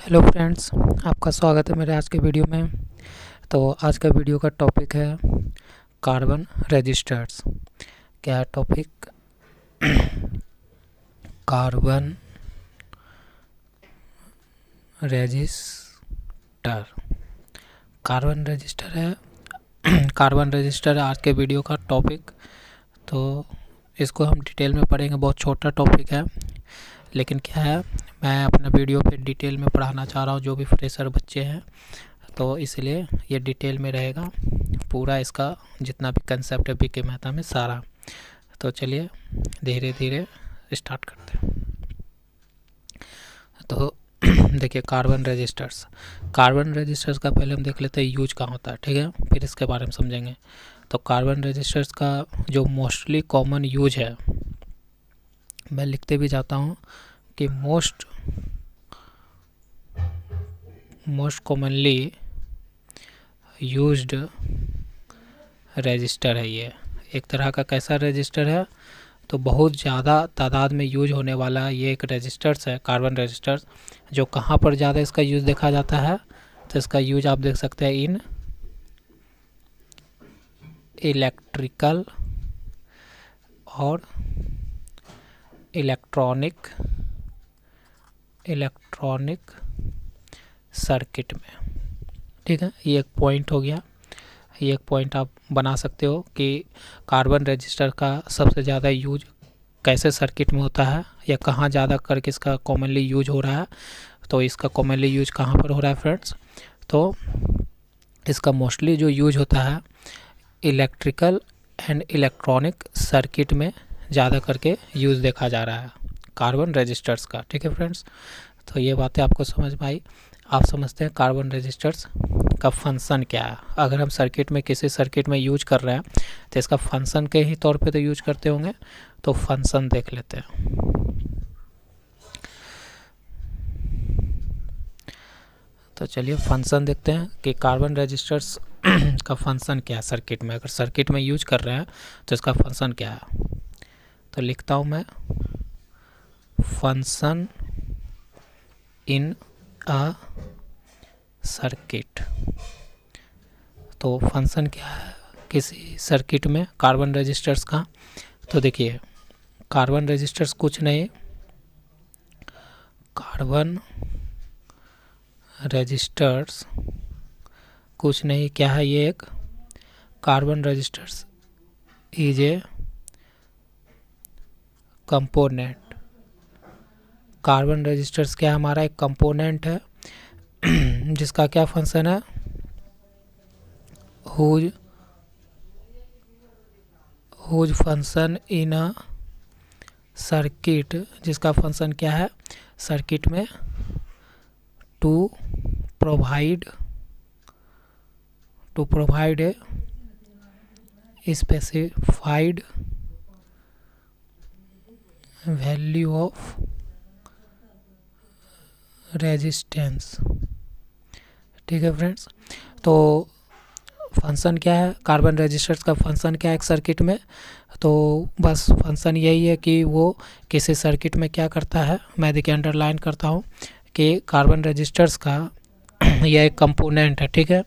Hello friends, आपका स्वागत है मेरे आज के वीडियो में। तो आज का वीडियो का टॉपिक है कार्बन रजिस्टर्स। क्या है topic? Carbon register. Carbon register है कार्बन रजिस्टर है आज के वीडियो का टॉपिक। तो इसको हम डिटेल में पढ़ेंगे। बहुत छोटा टॉपिक है, लेकिन क्या है, मैं अपना वीडियो पे डिटेल में पढ़ाना चाह रहा हूँ जो भी फ्रेशर बच्चे हैं, तो इसलिए ये डिटेल में रहेगा पूरा। इसका जितना भी कंसेप्ट है बीके मेहता में सारा। तो चलिए धीरे धीरे स्टार्ट करते हैं। तो देखिए, कार्बन रजिस्टर्स का पहले हम देख लेते हैं यूज कहाँ होता है, ठीक है, फिर इसके बारे में समझेंगे। तो कार्बन रजिस्टर्स का जो मोस्टली कॉमन यूज है, मैं लिखते भी जाता हूँ कि मोस्ट कॉमनली यूज्ड रजिस्टर है। ये एक तरह का कैसा रजिस्टर है, तो बहुत ज़्यादा तादाद में यूज होने वाला ये एक रजिस्टर्स है, कार्बन रजिस्टर्स। जो कहाँ पर ज़्यादा इसका यूज देखा जाता है, तो इसका यूज आप देख सकते हैं इन इलेक्ट्रिकल और इलेक्ट्रॉनिक सर्किट में, ठीक है। ये एक पॉइंट हो गया। ये एक पॉइंट आप बना सकते हो कि कार्बन रजिस्टर का सबसे ज़्यादा यूज कैसे सर्किट में होता है, या कहाँ ज़्यादा करके इसका कॉमनली यूज हो रहा है। तो इसका कॉमनली यूज कहाँ पर हो रहा है फ्रेंड्स? तो इसका मोस्टली जो यूज होता है इलेक्ट्रिकल एंड इलेक्ट्रॉनिक सर्किट में ज़्यादा करके यूज़ देखा जा रहा है कार्बन रजिस्टर्स का, ठीक है फ्रेंड्स। तो ये बातें आपको समझ में आई। आप समझते हैं कार्बन रजिस्टर्स का फंक्शन क्या है। अगर हम सर्किट में किसी सर्किट में यूज कर रहे हैं तो इसका फंक्शन के ही तौर पे तो यूज करते होंगे। तो फंक्शन देख लेते हैं। तो चलिए फंक्शन देखते हैं कि कार्बन रजिस्टर्स का फंक्शन क्या है सर्किट में। अगर सर्किट में यूज कर रहे हैं तो इसका फंक्शन क्या है। तो लिखता हूँ मैं फंक्शन इन अ सर्किट। तो फंक्शन क्या है किसी सर्किट में कार्बन रजिस्टर्स का? तो देखिए, कार्बन रजिस्टर्स कुछ नहीं, कार्बन रजिस्टर्स कुछ नहीं, क्या है ये? एक carbon registers is a component. Carbon registers क्या है? हमारा एक कंपोनेंट है जिसका क्या फंक्शन है? Whose function in a circuit. जिसका फंक्शन क्या है सर्किट में? To provide a specified value of resistance, ठीक है फ्रेंड्स। तो फंक्शन क्या है कार्बन रजिस्टर्स का? फंक्शन क्या है एक सर्किट में? तो बस फंक्शन यही है कि वो किसी सर्किट में क्या करता है। मैं देखिए अंडरलाइन करता हूँ कि कार्बन रजिस्टर्स का यह एक कंपोनेंट है, ठीक है,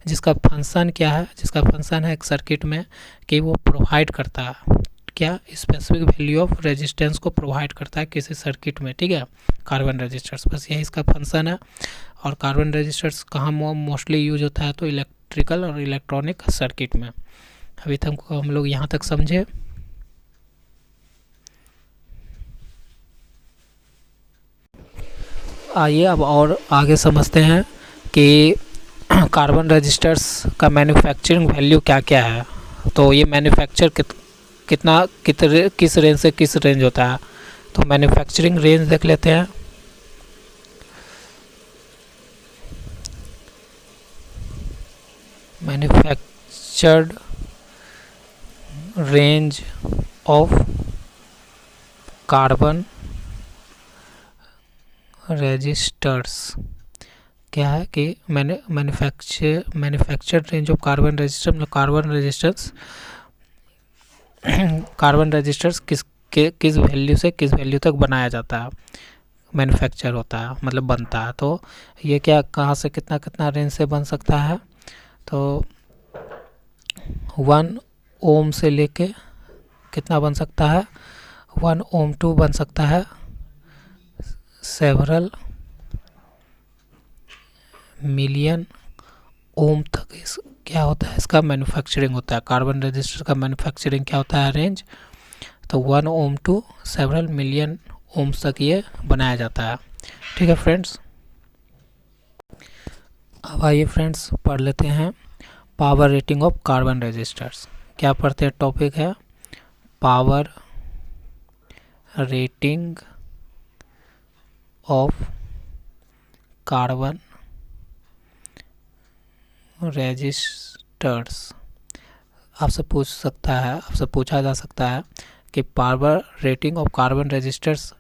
जिसका फंक्शन क्या है? जिसका फंक्शन है एक सर्किट में कि वो प्रोवाइड करता है क्या? स्पेसिफिक वैल्यू ऑफ रेजिस्टेंस को प्रोवाइड करता है किसी सर्किट में, ठीक है, कार्बन रजिस्टर्स। बस यही इसका फंक्शन है। और कार्बन रजिस्टर्स कहाँ मोस्टली यूज होता है? तो इलेक्ट्रिकल और इलेक्ट्रॉनिक सर्किट में। अभी तक हम लोग यहाँ तक समझे। आइए अब और आगे समझते हैं कि कार्बन रजिस्टर्स का मैन्युफैक्चरिंग वैल्यू क्या क्या है। तो ये मैन्युफैक्चर किस रेंज से किस रेंज होता है। तो मैन्युफैक्चरिंग रेंज देख लेते हैं। Manufactured range of carbon registers क्या है कि manufactured range of carbon resistor, मतलब कार्बन रजिस्टर्स किस वैल्यू से किस वैल्यू तक बनाया जाता है। मैन्युफैक्चर होता है, मतलब बनता है। तो ये क्या कहाँ से कितना कितना रेंज से बन सकता है, तो 1 ओम से लेके कितना बन सकता है, 1 ओम टू बन सकता है सेवरल मिलियन ओम तक। इस क्या होता है, इसका मैन्युफैक्चरिंग होता है। कार्बन रजिस्टर का मैन्युफैक्चरिंग क्या होता है, रेंज। तो 1 ओम टू सेवरल मिलियन ओम्स तक ये बनाया जाता है। ठीक है फ्रेंड्स, अब आइए फ्रेंड्स पढ़ लेते हैं power rating of carbon registers. क्या पढ़ते हैं, टॉपिक है power rating of carbon resistors. आपसे पूछा जा सकता है कि power rating of carbon resistors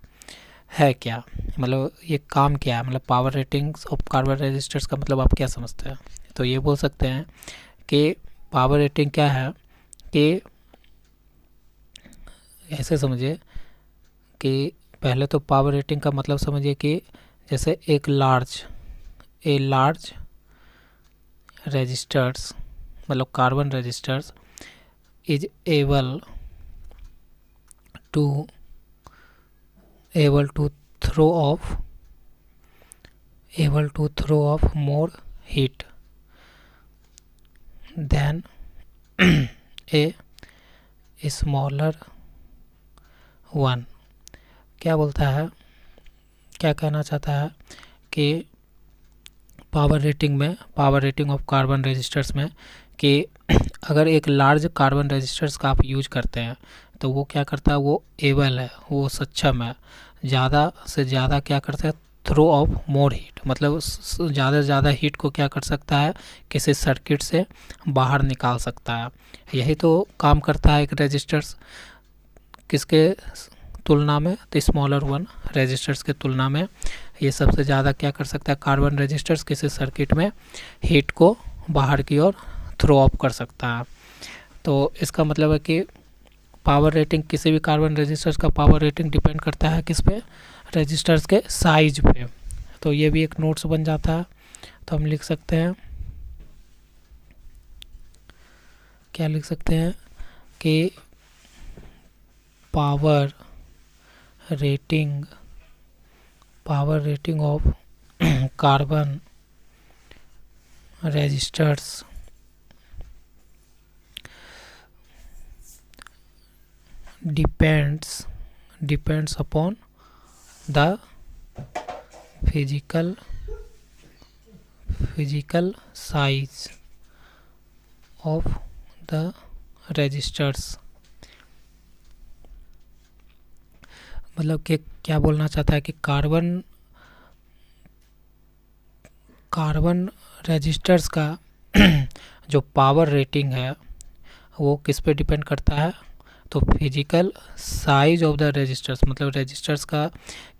है क्या, मतलब ये काम क्या है, मतलब power ratings of carbon resistors का मतलब आप क्या समझते हैं। तो ये बोल सकते हैं कि पावर रेटिंग क्या है, कि ऐसे समझिए कि पहले तो पावर रेटिंग का मतलब समझिए कि जैसे एक लार्ज रजिस्टर्स, मतलब carbon registers is able to throw off more heat than a smaller one। क्या बोलता है, क्या कहना चाहता है कि power rating of carbon resistors में कि अगर एक लार्ज कार्बन रजिस्टर्स का आप यूज करते हैं तो वो क्या करता है, वो एबल है, वो सक्षम है ज़्यादा से ज़्यादा क्या करता है, थ्रो ऑफ मोर हीट, मतलब ज़्यादा से ज़्यादा हीट को क्या कर सकता है, किसी सर्किट से बाहर निकाल सकता है। यही तो काम करता है एक रजिस्टर्स, किसके तुलना में, तो स्मॉलर वन रजिस्टर्स के तुलना में ये सबसे ज़्यादा क्या कर सकता है, कार्बन रजिस्टर्स किसी सर्किट में हीट को बाहर की ओर थ्रो ऑफ कर सकता है। तो इसका मतलब है कि पावर रेटिंग, किसी भी कार्बन रजिस्टर्स का पावर रेटिंग डिपेंड करता है किस पे, रजिस्टर्स के साइज पे। तो ये भी एक नोट्स बन जाता है। तो हम लिख सकते हैं, क्या लिख सकते हैं कि power rating of carbon resistors depends upon the physical size of the registers। मतलब कि क्या बोलना चाहता है कि कार्बन रजिस्टर्स का जो पावर रेटिंग है वो किस पे डिपेंड करता है, तो physical size of the resistors, मतलब रजिस्टर्स का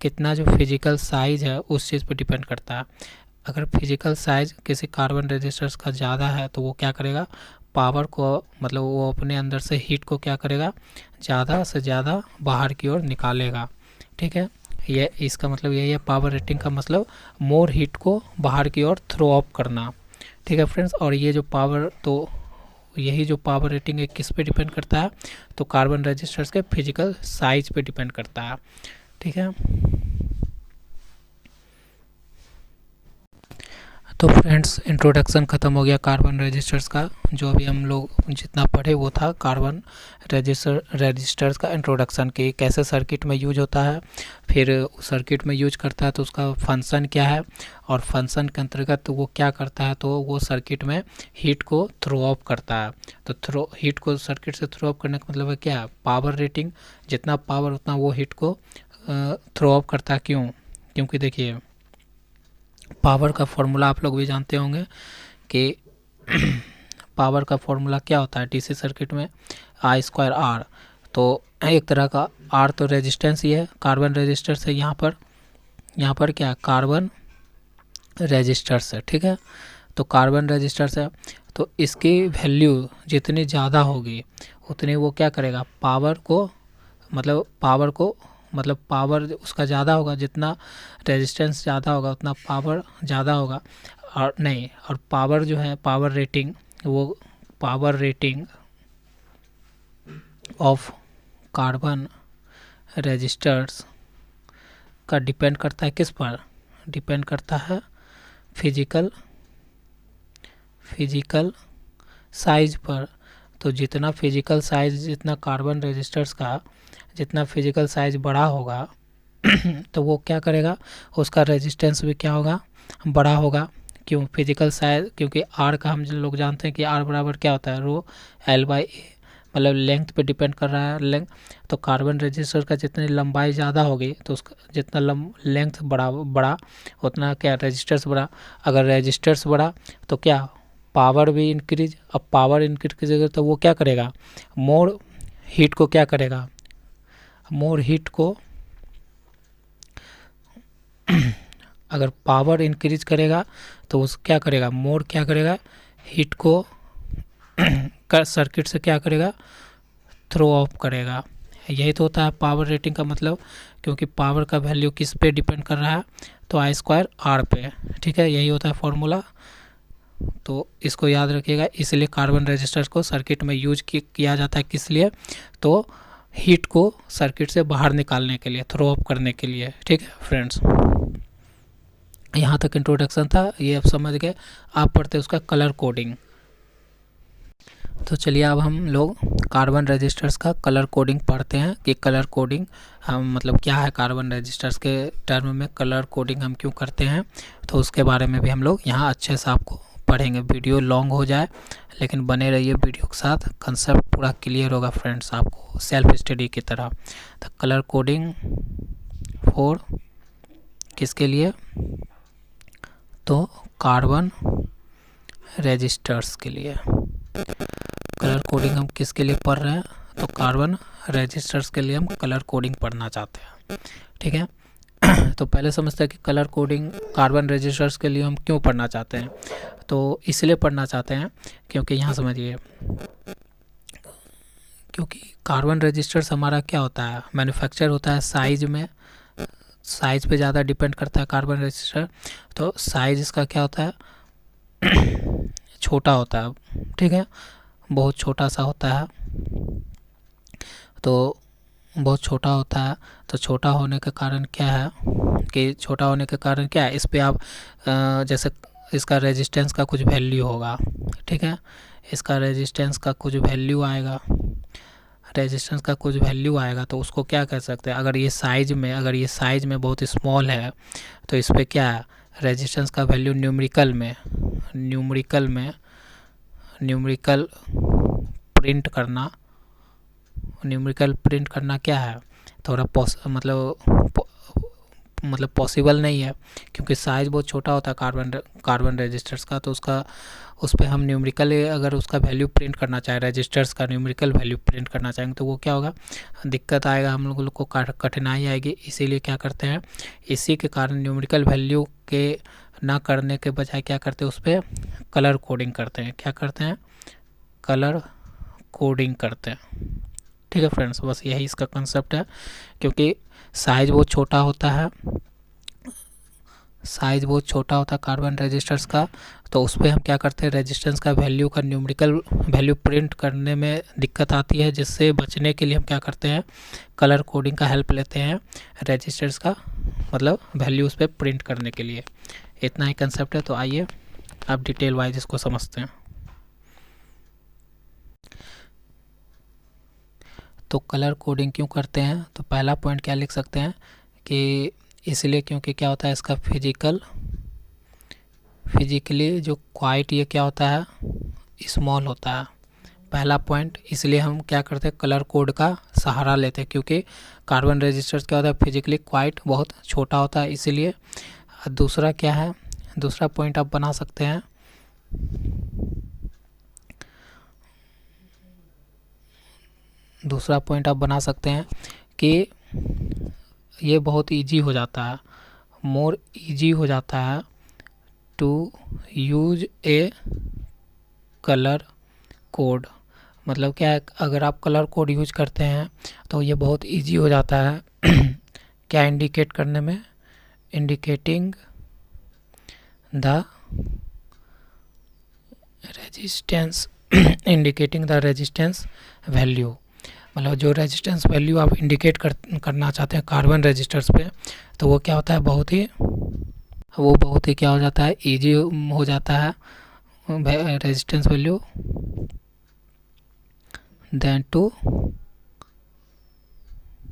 कितना जो फिजिकल साइज है उस चीज़ पे डिपेंड करता है। अगर फिजिकल साइज किसी कार्बन रजिस्टर्स का ज़्यादा है तो वो क्या करेगा, पावर को, मतलब वो अपने अंदर से हीट को क्या करेगा, ज़्यादा से ज़्यादा बाहर की ओर निकालेगा। ठीक है, ये इसका मतलब यही है, पावर रेटिंग का मतलब मोर हीट को बाहर की ओर थ्रो ऑफ करना। ठीक है फ्रेंड्स, और ये जो पावर, तो यही जो पावर रेटिंग है किस पे डिपेंड करता है, तो कार्बन रजिस्टर्स के फिजिकल साइज पे डिपेंड करता है। ठीक है, तो फ्रेंड्स इंट्रोडक्शन ख़त्म हो गया कार्बन रजिस्टर्स का। जो अभी हम लोग जितना पढ़े वो था कार्बन रजिस्टर्स का इंट्रोडक्शन, कि कैसे सर्किट में यूज होता है, फिर सर्किट में यूज करता है तो उसका फंक्शन क्या है, और फंक्शन के अंतर्गत तो वो क्या करता है, तो वो सर्किट में हीट को थ्रो ऑफ करता है। तो हीट को सर्किट से थ्रो ऑफ करने का मतलब है क्या है, पावर रेटिंग, जितना पावर उतना वो हीट को थ्रो ऑफ करता है। क्योंकि देखिए पावर का फॉर्मूला आप लोग भी जानते होंगे कि पावर का फॉर्मूला क्या होता है डीसी सर्किट में, I² R। तो एक तरह का R तो रेजिस्टेंस ही है, कार्बन रेजिस्टर्स है, यहाँ पर क्या कार्बन रेजिस्टर्स है। ठीक है, तो कार्बन रेजिस्टर्स है, तो इसकी वैल्यू जितनी ज़्यादा होगी उतनी वो क्या करेगा, पावर को मतलब पावर उसका ज़्यादा होगा, जितना रेजिस्टेंस ज़्यादा होगा उतना पावर ज़्यादा होगा। और नहीं, और पावर जो है, पावर रेटिंग, वो power rating of carbon resistors का डिपेंड करता है किस पर? डिपेंड करता है फिजिकल साइज पर। तो जितना फिजिकल साइज, जितना कार्बन रेजिस्टर्स का जितना फिजिकल साइज बड़ा होगा तो वो क्या करेगा, उसका रेजिस्टेंस भी क्या होगा, बड़ा होगा। क्यों? फिजिकल साइज, क्योंकि आर का हम लोग जानते हैं कि आर बराबर क्या होता है, रो एल बाई ए, मतलब लेंथ पे डिपेंड कर रहा है लेंथ। तो कार्बन रेजिस्टर का जितनी लंबाई ज़्यादा होगी तो उसका जितना लेंथ बड़ा उतना क्या रेजिस्टर्स बड़ा। अगर रेजिस्टर्स बड़ा तो क्या, पावर भी इंक्रीज। अब पावर इंक्रीज तो वो क्या करेगा, मोर हीट को क्या करेगा, मोर हीट को अगर पावर इंक्रीज करेगा तो उस क्या करेगा, मोर क्या करेगा, हीट को कर सर्किट से क्या करेगा, थ्रो ऑफ करेगा। यही तो होता है पावर रेटिंग का मतलब, क्योंकि पावर का वैल्यू किस पे डिपेंड कर रहा है, तो आई स्क्वायर आर पे। ठीक है, यही होता है फॉर्मूला। तो इसको याद रखिएगा। इसलिए कार्बन रेजिस्टर्स को सर्किट में यूज किया जाता है, किस लिए, तो हीट को सर्किट से बाहर निकालने के लिए, थ्रो ऑफ करने के लिए। ठीक है फ्रेंड्स, यहाँ तक इंट्रोडक्शन था, ये अब समझ गए। आप पढ़ते उसका कलर कोडिंग। तो चलिए अब हम लोग कार्बन रेजिस्टर्स का कलर कोडिंग पढ़ते हैं कि कलर कोडिंग हम मतलब क्या है, कार्बन रेजिस्टर्स के टर्म में कलर कोडिंग हम क्यों करते हैं, तो उसके बारे में भी हम लोग यहाँ अच्छे से आपको पढ़ेंगे। वीडियो लॉन्ग हो जाए लेकिन बने रहिए वीडियो के साथ, कंसेप्ट पूरा क्लियर होगा फ्रेंड्स आपको, सेल्फ स्टडी की तरह। तो कलर कोडिंग फॉर किसके लिए, तो कार्बन रेजिस्टर्स के लिए। कलर कोडिंग हम किसके लिए पढ़ रहे हैं, तो कार्बन रेजिस्टर्स के लिए हम कलर कोडिंग पढ़ना चाहते हैं। ठीक है, तो पहले समझते हैं कि कलर कोडिंग कार्बन रेजिस्टर्स के लिए हम क्यों पढ़ना चाहते हैं। तो इसलिए पढ़ना चाहते हैं क्योंकि यहाँ समझिए, क्योंकि कार्बन रेजिस्टर्स हमारा क्या होता है, मैन्युफैक्चर होता है साइज में, साइज पे ज़्यादा डिपेंड करता है कार्बन रेजिस्टर। तो साइज इसका क्या होता है, छोटा होता है। ठीक है, बहुत छोटा सा होता है, तो बहुत छोटा होता है। तो छोटा होने के कारण क्या है कि छोटा होने के कारण क्या है, इस पर आप जैसे इसका रेजिस्टेंस का कुछ वैल्यू होगा। ठीक है, इसका रेजिस्टेंस का कुछ वैल्यू आएगा, रेजिस्टेंस का कुछ वैल्यू आएगा तो उसको क्या कह सकते हैं, अगर ये साइज में बहुत स्मॉल है तो इस पर क्या है, रेजिस्टेंस का वैल्यू न्यूमेरिकल प्रिंट करना क्या है, थोड़ा मतलब पॉसिबल नहीं है, क्योंकि साइज बहुत छोटा होता है कार्बन रेजिस्टर्स का। तो उस पर हम न्यूमेरिकल अगर उसका वैल्यू प्रिंट करना चाहें, रेजिस्टर्स का न्यूमेरिकल वैल्यू प्रिंट करना चाहेंगे तो वो क्या होगा, दिक्कत आएगा, हम लोगों को कठिनाई आएगी। इसीलिए क्या करते हैं, इसी के कारण न्यूमेरिकल वैल्यू के ना करने के बजाय क्या करते हैं, उस पर कलर कोडिंग करते हैं। क्या करते हैं, कलर कोडिंग करते हैं। ठीक है फ्रेंड्स, बस यही इसका कंसेप्ट है। क्योंकि साइज बहुत छोटा होता है कार्बन रेजिस्टर्स का, तो उस पर हम क्या करते हैं, रेजिस्टेंस का वैल्यू का न्यूमेरिकल वैल्यू प्रिंट करने में दिक्कत आती है, जिससे बचने के लिए हम क्या करते हैं, कलर कोडिंग का हेल्प लेते हैं, रेजिस्टर्स का मतलब वैल्यू उस पर प्रिंट करने के लिए। इतना ही कंसेप्ट है। तो आइए अब डिटेल वाइज इसको समझते हैं। तो कलर कोडिंग क्यों करते हैं, तो पहला पॉइंट क्या लिख सकते हैं कि इसलिए क्योंकि क्या होता है, इसका फिजिकली जो क्वाइट ये क्या होता है, स्मॉल होता है। पहला पॉइंट, इसलिए हम क्या करते हैं, कलर कोड का सहारा लेते हैं, क्योंकि कार्बन रेजिस्टर्स क्या होता है, फिजिकली क्वाइट बहुत छोटा होता है इसलिए। दूसरा क्या है, दूसरा पॉइंट आप बना सकते हैं, कि ये बहुत इजी हो जाता है, मोर इजी हो जाता है to use a colour code. मतलब क्या है, अगर आप कलर कोड यूज करते हैं तो ये बहुत इजी हो जाता है क्या इंडिकेट करने में, indicating the resistance indicating the resistance value, मतलब जो रेजिस्टेंस वैल्यू आप इंडिकेट करना चाहते हैं कार्बन रजिस्टर्स पे, तो वो क्या होता है, बहुत ही क्या हो जाता है, इजी हो जाता है रेजिस्टेंस वैल्यू देन टू,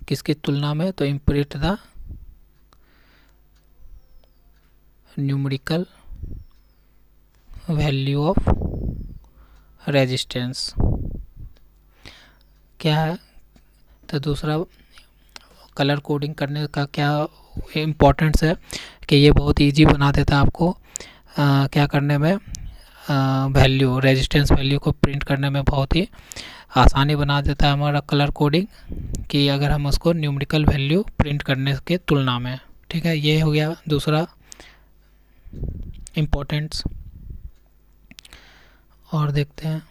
किसकी तुलना में, तो imprint the numerical value of resistance. क्या है, तो दूसरा कलर कोडिंग करने का क्या इम्पोर्टेंस है कि ये बहुत इजी बना देता है आपको क्या करने में, वैल्यू, रेजिस्टेंस वैल्यू को प्रिंट करने में बहुत ही आसानी बना देता है हमारा कलर कोडिंग, कि अगर हम उसको न्यूमेरिकल वैल्यू प्रिंट करने के तुलना में। ठीक है, ये हो गया दूसरा इम्पोर्टेंस। और देखते हैं,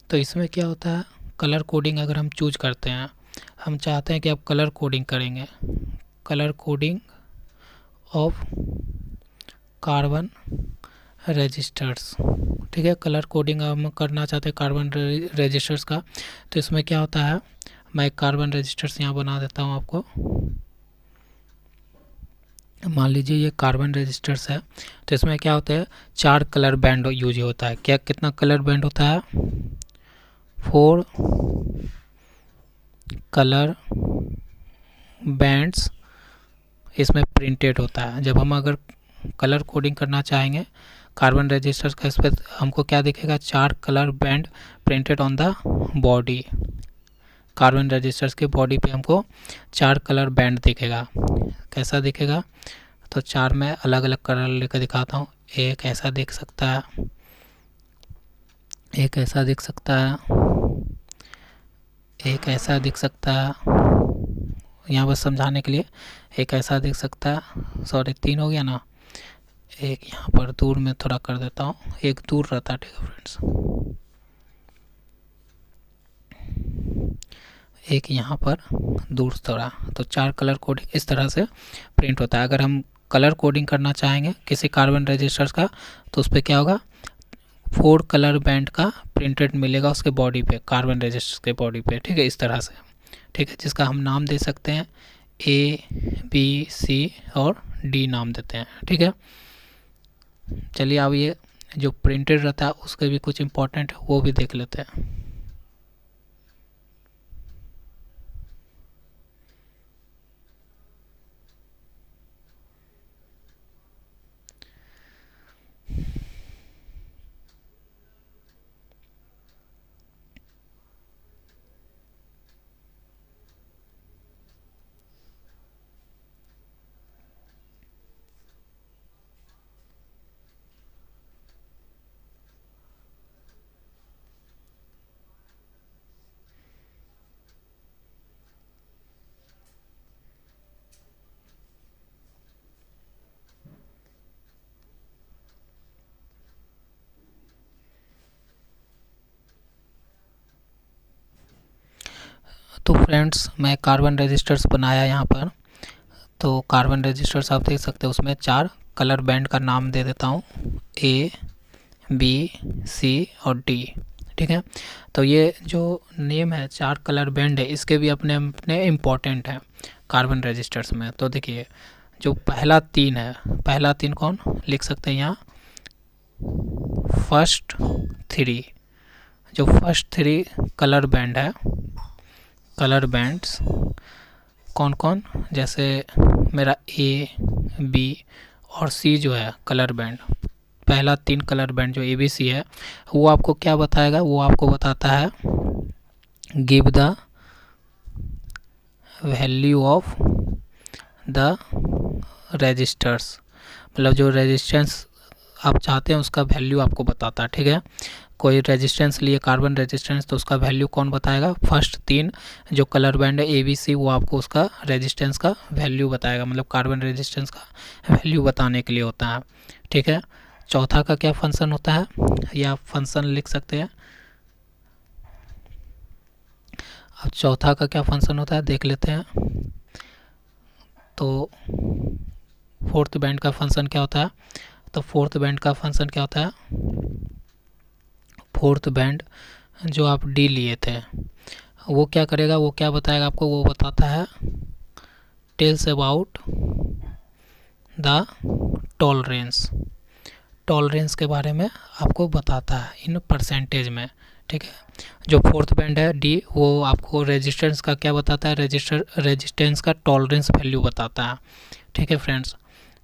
तो इसमें क्या होता है, कलर कोडिंग अगर हम चूज करते हैं, हम चाहते हैं कि आप कलर कोडिंग करेंगे, colour coding of carbon resistors. ठीक है, कलर कोडिंग हम करना चाहते हैं कार्बन रजिस्टर्स का, तो इसमें क्या होता है, मैं एक कार्बन रजिस्टर्स यहाँ बना देता हूँ आपको। मान लीजिए ये कार्बन रजिस्टर्स है, तो इसमें क्या होता है, 4 कलर बैंड यूज होता है। क्या, कितना कलर बैंड होता है, 4 कलर बैंड्स इसमें प्रिंटेड होता है। जब हम अगर कलर कोडिंग करना चाहेंगे कार्बन रजिस्टर्स का, इस पर हमको क्या दिखेगा, 4 colour band printed on the body. Carbon resistors के बॉडी पे हमको 4 कलर बैंड दिखेगा। कैसा दिखेगा, तो 4 में अलग अलग कलर लेकर दिखाता हूँ। एक ऐसा दिख सकता है, एक ऐसा दिख सकता है, एक ऐसा दिख सकता है, यहाँ बस समझाने के लिए, एक ऐसा दिख सकता है, सॉरी 3 हो गया ना, एक यहाँ पर दूर में थोड़ा कर देता हूँ, एक दूर रहता है। ठीक है फ्रेंड्स, एक यहाँ पर दूर थोड़ा, तो 4 कलर कोडिंग इस तरह से प्रिंट होता है। अगर हम कलर कोडिंग करना चाहेंगे किसी कार्बन रजिस्टर्स का, तो उस पर क्या होगा, 4 कलर बैंड का प्रिंटेड मिलेगा उसके बॉडी पे, कार्बन रजिस्टर्स के बॉडी पे। ठीक है, इस तरह से। ठीक है, जिसका हम नाम दे सकते हैं A, B, C और D नाम देते हैं। ठीक है, चलिए अब ये जो प्रिंटेड रहता है उसके भी कुछ इंपॉर्टेंट है, वो भी देख लेते हैं। तो फ्रेंड्स, मैं कार्बन रजिस्टर्स बनाया यहाँ पर, तो कार्बन रजिस्टर्स आप देख सकते हैं, उसमें 4 कलर बैंड का नाम दे देता हूँ, A, B, C और D। ठीक है, तो ये जो नेम है 4 कलर बैंड है, इसके भी अपने अपने इम्पोर्टेंट हैं कार्बन रजिस्टर्स में। तो देखिए, जो पहला 3 है, पहला 3 कौन लिख सकते हैं यहाँ, फर्स्ट 3, जो फर्स्ट 3 कलर बैंड है, कलर बैंड्स कौन कौन, जैसे मेरा A, B और C जो है कलर बैंड, पहला 3 कलर बैंड जो ABC है, वो आपको क्या बताएगा, वो आपको बताता है give the value of the resistors, मतलब जो रेजिस्टेंस आप चाहते हैं उसका वैल्यू आपको बताता है। ठीक है, कोई रेजिस्टेंस लिए कार्बन रेजिस्टेंस, तो उसका वैल्यू कौन बताएगा, फर्स्ट 3 जो कलर बैंड है ABC, वो आपको उसका रेजिस्टेंस का वैल्यू बताएगा, मतलब कार्बन रेजिस्टेंस का वैल्यू बताने के लिए होता है। ठीक है, चौथा का क्या फंक्शन होता है, या फंक्शन लिख सकते हैं, अब चौथा का क्या फंक्शन होता है देख लेते हैं। तो फोर्थ बैंड का फंक्शन क्या होता है, तो फोर्थ बैंड का फंक्शन क्या होता है, फोर्थ बैंड जो आप डी लिए थे वो क्या करेगा, वो क्या बताएगा आपको, वो बताता है tells about the tolerance, tolerance के बारे में आपको बताता है इन परसेंटेज में। ठीक है, जो फोर्थ बैंड है डी वो आपको रेजिस्टेंस का क्या बताता है, रेजिस्टेंस का टॉलरेंस वैल्यू बताता है। ठीक है फ्रेंड्स,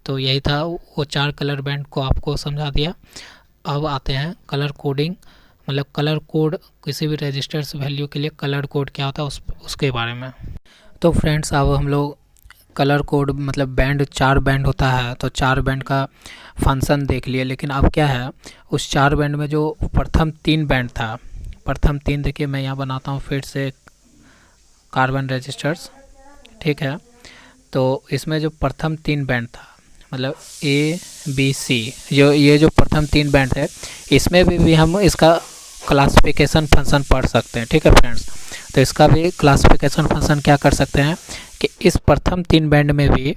तो यही था, वो 4 कलर बैंड को आपको समझा दिया। अब आते हैं कलर कोडिंग, मतलब कलर कोड, किसी भी रेजिस्टर्स वैल्यू के लिए कलर कोड क्या होता है उसके बारे में। तो फ्रेंड्स अब हम लोग कलर कोड मतलब बैंड, 4 बैंड होता है तो 4 बैंड का फंक्शन देख लिए। लेकिन अब क्या है, उस 4 बैंड में जो प्रथम 3 बैंड था, प्रथम 3 देखिए मैं यहाँ बनाता हूँ फिर से कार्बन रजिस्टर्स। ठीक है, तो इसमें जो प्रथम 3 बैंड था मतलब ए बी सी, ये जो प्रथम 3 बैंड है इसमें भी हम इसका क्लासिफिकेशन फंक्शन पढ़ सकते हैं। ठीक है फ्रेंड्स, तो इसका भी क्लासिफिकेशन फंक्शन क्या कर सकते हैं कि इस प्रथम 3 बैंड में भी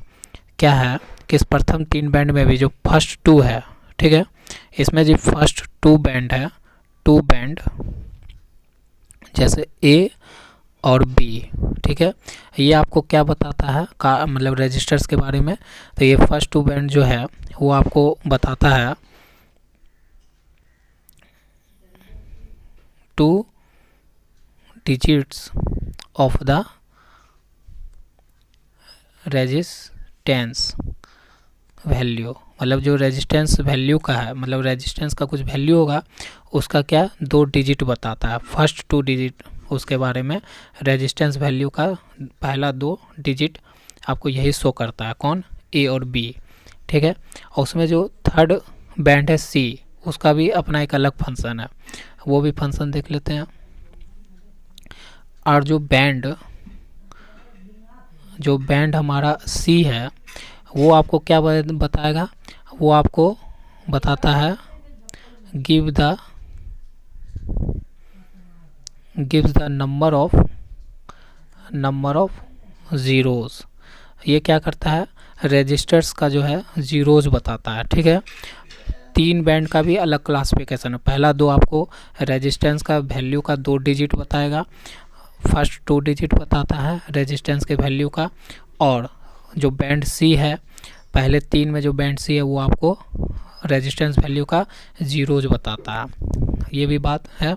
क्या है कि इस प्रथम 3 बैंड में भी जो फर्स्ट 2 है, ठीक है, इसमें जो फर्स्ट 2 बैंड है, 2 बैंड जैसे ए और बी, ठीक है, ये आपको क्या बताता है का मतलब रजिस्टर्स के बारे में। तो ये फर्स्ट 2 बैंड जो है वो आपको बताता है 2 digits of the resistance value, मतलब जो रेजिस्टेंस वैल्यू का है, मतलब रेजिस्टेंस का कुछ वैल्यू होगा उसका क्या 2 डिजिट बताता है, फर्स्ट 2 डिजिट उसके बारे में। रेजिस्टेंस वैल्यू का पहला 2 डिजिट आपको यही शो करता है, कौन, ए और बी। ठीक है, और उसमें जो थर्ड बैंड है सी, उसका भी अपना एक अलग फंक्शन है, वो भी फंक्शन देख लेते हैं। और जो बैंड हमारा सी है वो आपको क्या बताएगा, वो आपको बताता है gives the number of zeros. ये क्या करता है, रजिस्टर्स का जो है ज़ीरोज़ बताता है। ठीक है, 3 बैंड का भी अलग क्लासिफिकेशन है, पहला 2 आपको रेजिस्टेंस का वैल्यू का 2 डिजिट बताएगा, फर्स्ट 2 डिजिट बताता है रेजिस्टेंस के वैल्यू का, और जो बैंड सी है पहले 3 में जो बैंड सी है वो आपको रेजिस्टेंस वैल्यू का ज़ीरोज़ बताता है। ये भी बात है।